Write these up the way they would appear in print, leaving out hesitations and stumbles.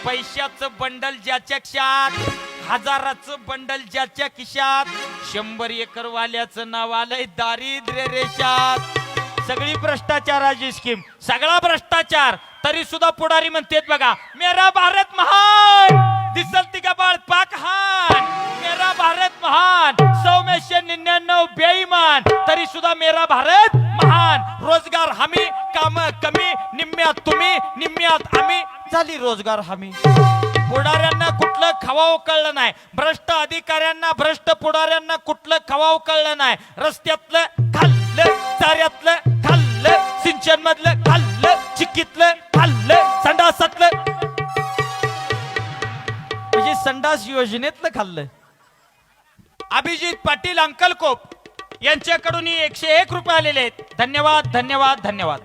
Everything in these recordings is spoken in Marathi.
पैशाचं बंडल ज्याच्या खिशात, हजाराचं बंडल ज्याच्या खिशात, 100 एकर वाल्याचं नाव आलंय दारिद्र्य रेषात. सगळी भ्रष्टाचाराची स्कीम, सगळा भ्रष्टाचार, तरी सुद्धा पुढारी म्हणतेत बघा मेरा भारत महान, दिसल ती का बाळ पाक हान, मेरा भारत महान, 100 बेईमान, तरी सुद्धा मेरा भारत महान. रोजगार हमी, काम कमी, निम्म्यात तुम्ही निम्म्यात आम्ही, झाली रोजगार हमी. पुढाऱ्यांना कुठलं खवाव कळलं नाही, भ्रष्ट अधिकाऱ्यांना भ्रष्ट पुढाऱ्यांना कुठलं खवाव कळलं नाही. रस्त्यातलं खाल्लं, चाऱ्यातलं खाल्लं, सिंचन मधलं खाल्लं, चिक्कीतलं खाल्लं, संडासातलं म्हणजे संडास योजनेतलं खाल्लं. अभिजित पाटील अंकलकोप यांच्याकडून 101 रुपये आलेले आहेत. धन्यवाद धन्यवाद धन्यवाद.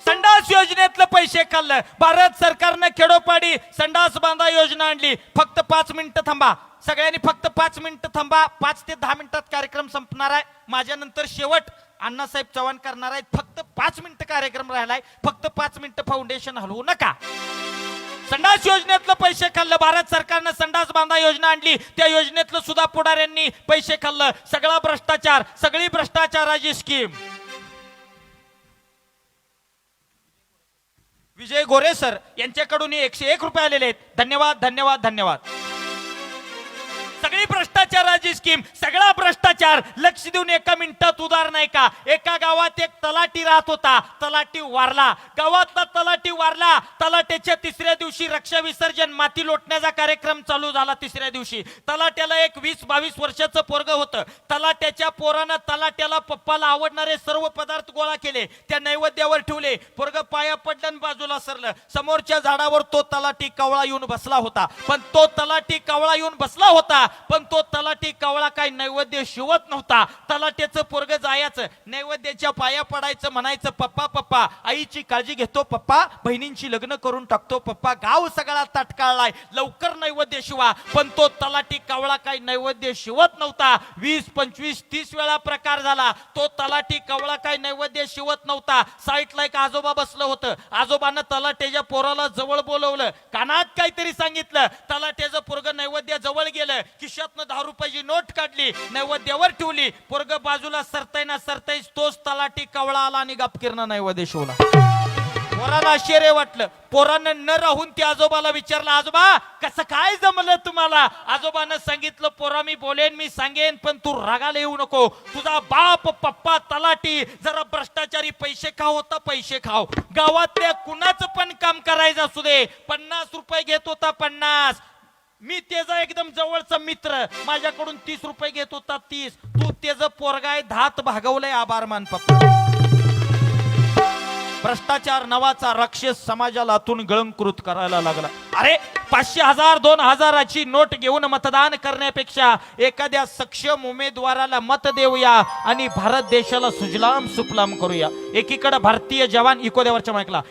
संडास योजनेतलं पैसे खाल्लं. भारत सरकारनं खेडोपाडी संडास बांधा योजना आणली. फक्त 5 मिनिटं थांबा, सगळ्यांनी फक्त 5 मिनिटं थांबा. 5 ते 10 मिनिटात कार्यक्रम संपणार आहे. माझ्या नंतर शेवट अण्णासाहेब चव्हाण करणार आहेत. फक्त 5 मिनिटं कार्यक्रम राहिलाय. फक्त 5 मिनिटं फाउंडेशन हलवू नका. संडास योजनेतलं पैसे खाल्लं. भारत सरकारनं संडास बांधा योजना आणली, त्या योजनेतलं सुद्धा पुढाऱ्यांनी पैसे खाल्लं. सगळा भ्रष्टाचार, सगळी भ्रष्टाचाराची स्कीम. विजय गोरे सर यांच्याकडून 101 रुपये आलेले आहेत. धन्यवाद धन्यवाद धन्यवाद. सगळी भ्रष्टाचाराची स्कीम, सगळा भ्रष्टाचार. लक्ष देऊन एका मिनिटात उदाहरण नाही का. एका गावात एक तलाठी राहत होता. तलाठी वारला. गावातला तलाठी वारला. तलाट्याच्या 3ऱ्या दिवशी रक्षा विसर्जन, माती लोटण्याचा कार्यक्रम चालू झाला. 3ऱ्या दिवशी तलाट्याला एक 20-22 वर्षाचं पोरग होतं. तलाट्याच्या पोरानं तलाट्याला पप्पाला आवडणारे सर्व पदार्थ गोळा केले, त्या नैवेद्यावर ठेवले. पोरग पाया पडलं आणि बाजूला सरलं. समोरच्या झाडावर तो तलाठी कावळा येऊन बसला होता. पण तो तलाठी कावळा येऊन बसला होता, पण तो तलाठी कावळा काय नैवेद्य शिवत नव्हता. तलाट्याचं पोरग जायचं, नैवेद्याच्या पाया पडायचं, म्हणायचं पप्पा पप्पा, आईची काळजी घेतो पप्पा, बहिणींची लग्न करून टाकतो पप्पा, गाव सगळा तटकाळलाय, लवकर नैवेद्य शिवा. पण तो तलाठी कावळा काय नैवेद्य शिवत नव्हता. 20, 25, 30 वेळा प्रकार झाला. तो तलाठी कावळा काय नैवेद्य शिवत नव्हता. साईडला एक आजोबा बसलं होतं. आजोबानं तलाट्याच्या पोराला जवळ बोलवलं, कानात काहीतरी सांगितलं. तलाट्याचं पोरग नैवेद्य जवळ गेलं. खिशातनं 10 रुपयाची नोट काढली, नैवेद्यावर ठेवली. पोरग बाजूला सरताय ना सरतायच तोच तलाठी कावळा आला आणि गपकिरणं नैवेद्य शिवला. पोराला आश्चर्य वाटलं. पोरानं न राहून त्या आजोबाला विचारलं, आजोबा कसं काय जमलं तुम्हाला. आजोबानं सांगितलं, पोरा मी बोलेन, मी सांगेन, पण तू रागाला येऊ नको. तुझा बाप पप्पा तलाठी जरा भ्रष्टाचारी, पैसे खाव होता, पैसे खाव. गावातल्या कुणाचं पण काम करायचं असू दे, 50 रुपये घेत होता. 50. मी त्याचा एकदम जवळचा मित्र, माझ्याकडून 30 रुपये घेत होता. 30. तू त्याचं पोरगाय 10 भागवलंय. आभार मान पप्पा. भ्रष्टाचार नावाचा राक्षस समाजाला आतून गळंकृत करायला लागला. अरे 500, 1000, 2000ची नोट घेऊन मतदान करण्यापेक्षा एखाद्या सक्षम उमेदवाराला मत देऊया आणि भारत देशाला सुजलाम सुफलाम करूया. एकीकडे भारतीय जवान, इको देवरच्या माईकला,